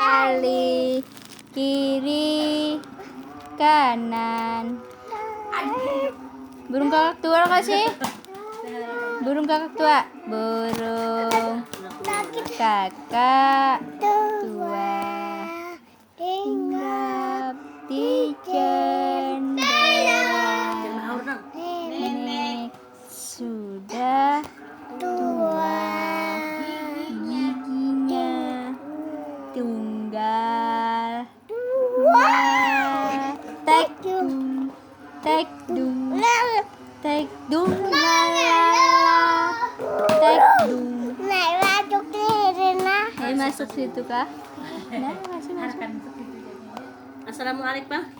sekali, kiri, kanan. Burung kakak tua kasih. Burung kakak tua. Burung kakak tua hinggap di jendela. Nenek sudah tua, giginya tunggal. Tek dung, tek dung, tek dung, la la la, tek dung. Masuk situ kah? Nah, masuk. Assalamualaikum.